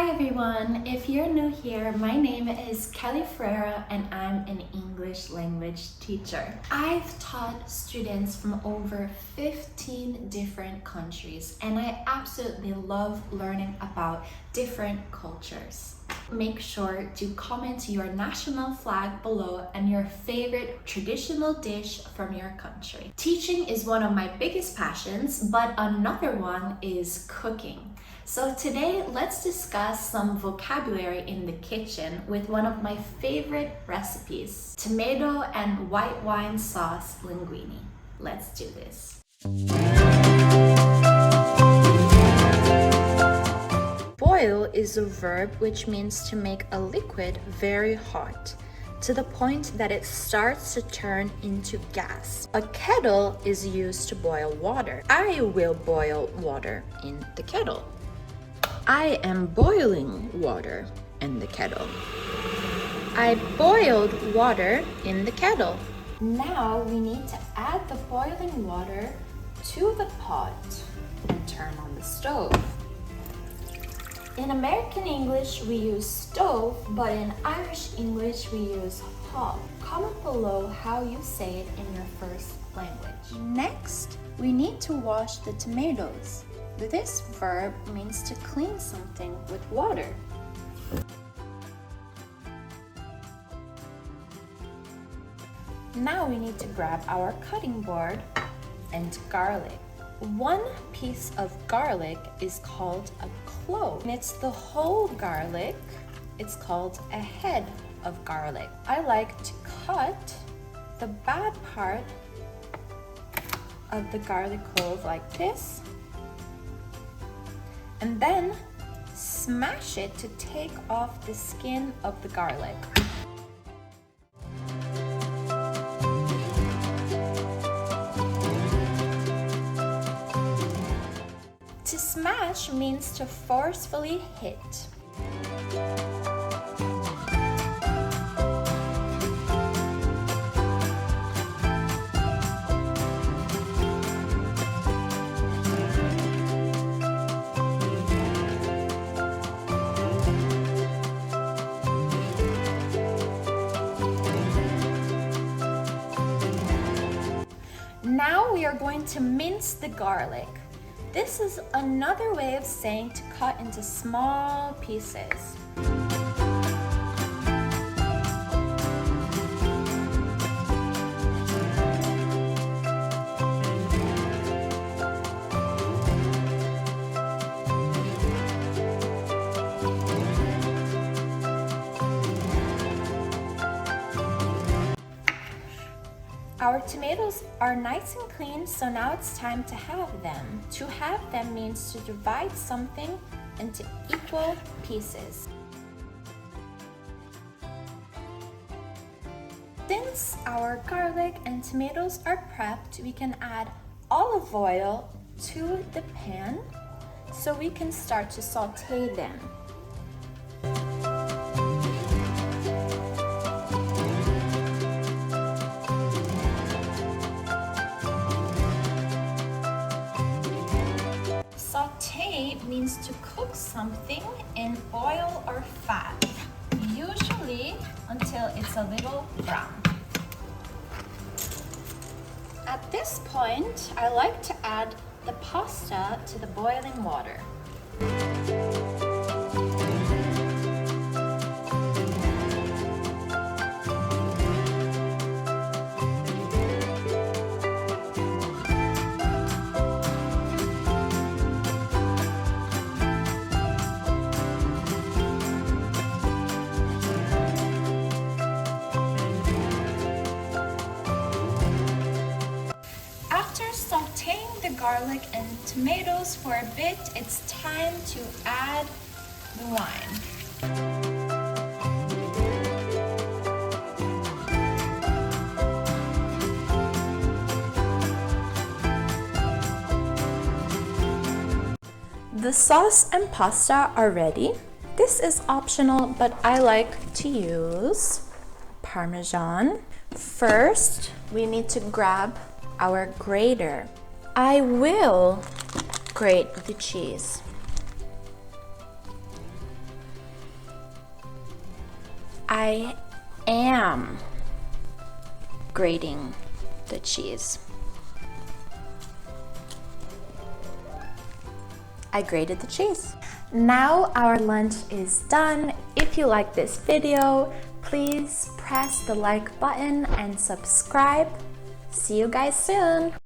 Hi everyone, if you're new here, my name is Kelly Ferreira and I'm an English language teacher. I've taught students from over 15 different countries and I absolutely love learning about different cultures. Make sure to comment your national flag below and your favorite traditional dish from your country. Teaching is one of my biggest passions, but another one is cooking. So today, let's discuss some vocabulary in the kitchen with one of my favorite recipes, tomato and white wine sauce linguine. Let's do this. Boil is a verb which means to make a liquid very hot, to the point that it starts to turn into gas. A kettle is used to boil water. I will boil water in the kettle. I am boiling water in the kettle. I boiled water in the kettle. Now we need to add the boiling water to the pot and turn on the stove. In American English, we use stove, but in Irish English, we use hob. Comment below how you say it in your first language. Next, we need to wash the tomatoes. This verb means to clean something with water. Now we need to grab our cutting board and garlic. One piece of garlic is called a clove. And it's the whole garlic. It's called a head of garlic. I like to cut the bad part of the garlic clove like this. And then smash it to take off the skin of the garlic. To smash means to forcefully hit. Now we are going to mince the garlic. This is another way of saying to cut into small pieces. Our tomatoes are nice and clean, so now it's time to have them. To have them means to divide something into equal pieces. Since our garlic and tomatoes are prepped, we can add olive oil to the pan so we can start to saute them. Saute means to cook something in oil or fat, usually until it's a little brown. At this point, I like to add the pasta to the boiling water. Sauteing the garlic and tomatoes for a bit, it's time to add the wine. The sauce and pasta are ready. This is optional, but I like to use Parmesan. First, we need to grab our grater. I will grate the cheese. I am grating the cheese. I grated the cheese. Now our lunch is done. If you like this video, please press the like button and subscribe. See you guys soon.